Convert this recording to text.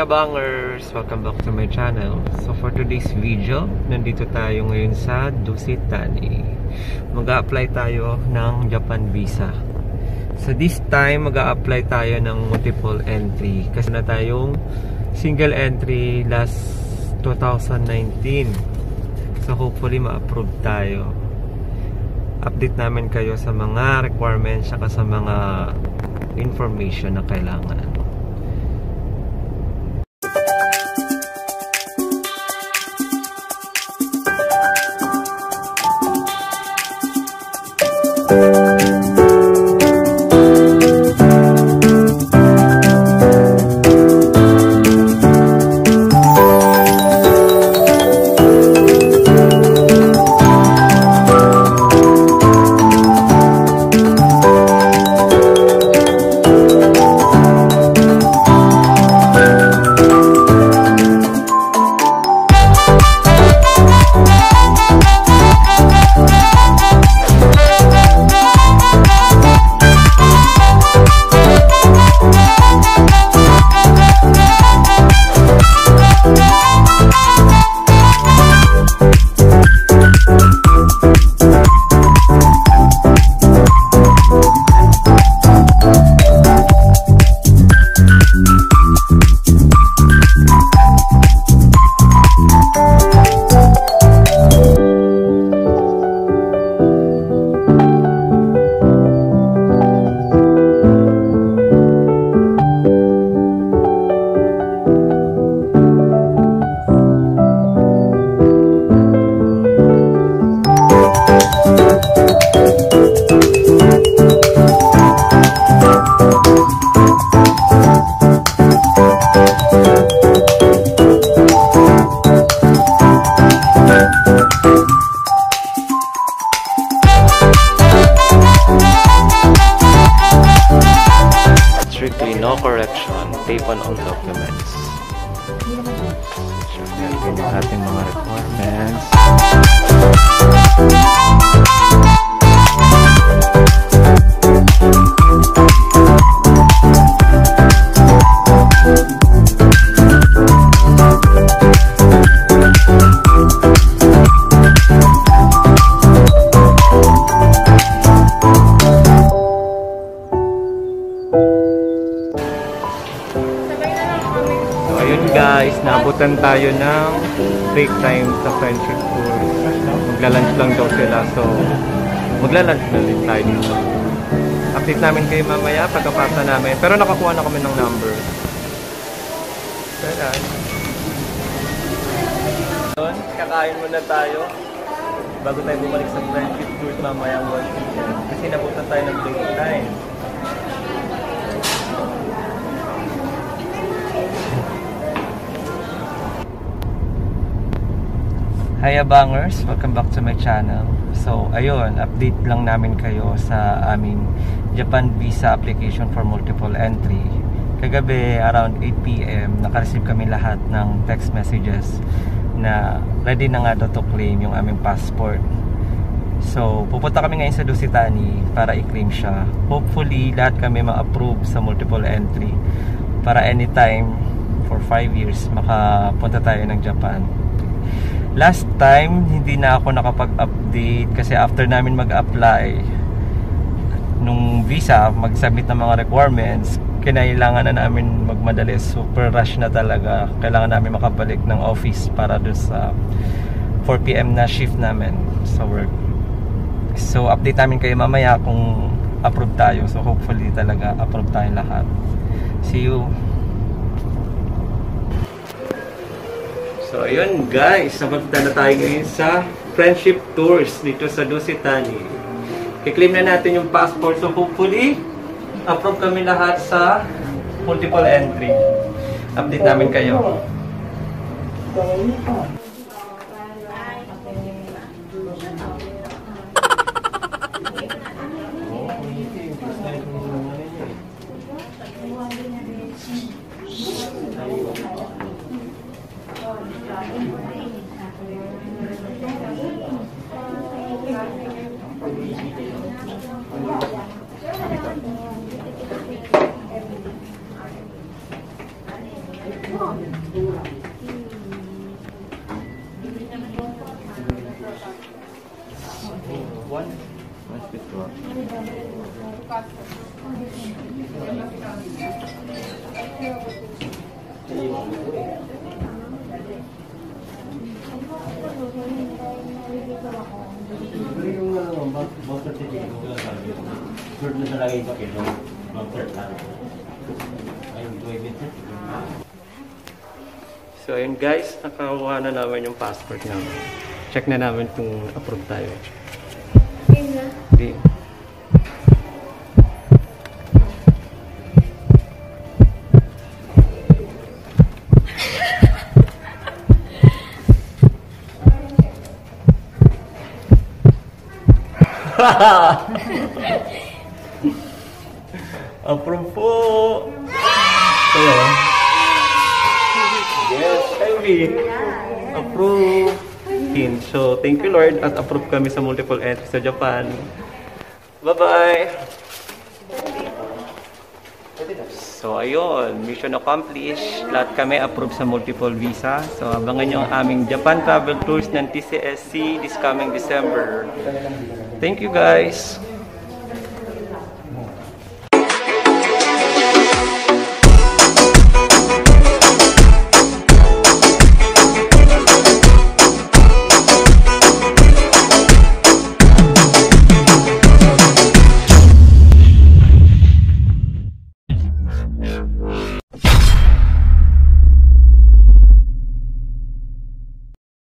Hi Abangers! Welcome back to my channel. So for today's video, nandito tayo ngayon sa Dusitani. Mag-a-apply tayo ng Japan visa. So this time, mag-a-apply tayo ng multiple entry. Kasi na tayong single entry last 2019. So hopefully ma-approve tayo. Update namin kayo sa mga requirements saka sa mga information na kailangan. No correction, tape on all documents. Check natin yung ating mga requirements. Guys, naabutan tayo ng break time sa friendship tour. Magla-lunch lang daw sila, so magla-lunch na din tayo dito. Update namin kayo mamaya pagkapasa namin, pero nakakuha na kami ng number. Doon, kakain muna tayo bago tayo bumalik sa friendship tour mamaya 1 p.m. kasi nabutan tayo ng break time. Hi Abangers! Welcome back to my channel. So, ayun, update lang namin kayo sa aming Japan visa application for multiple entry. Kagabi, around 8 p.m, naka-receive kami lahat ng text messages na ready na nga daw to claim yung aming passport. So, pupunta kami ngayon sa Dusitani para i-claim siya. Hopefully, lahat kami ma-approve sa multiple entry para anytime for 5 years makapunta tayo ng Japan. Last time, hindi na ako nakapag-update kasi after namin mag-apply nung visa, mag-submit ng mga requirements, kinailangan na namin magmadali. Super rush na talaga. Kailangan namin makabalik ng office para dun sa 4 p.m. na shift namin sa work. So, update namin kayo mamaya kung approve tayo. So, hopefully talaga approve tayo lahat. See you! So, ayun guys, napunta na tayo ngayon sa friendship tours dito sa Dusitani. I-claim na natin yung passport. So, hopefully, approve kami lahat sa multiple entry. Update namin kayo. One with two. So ayun guys, nakakuha na namin yung passport namin. Check na namin kung approve tayo. Hindi. Approve po! Kayo? Yes, Ivy! Approve! So, thank you Lord at approve kami sa multiple entry sa Japan. Bye-bye! So, ayun. Mission accomplished. Lahat kami approve sa multiple visa. So, abangan nyo ang aming Japan Travel Tours ng TCSC this coming December. Thank you guys!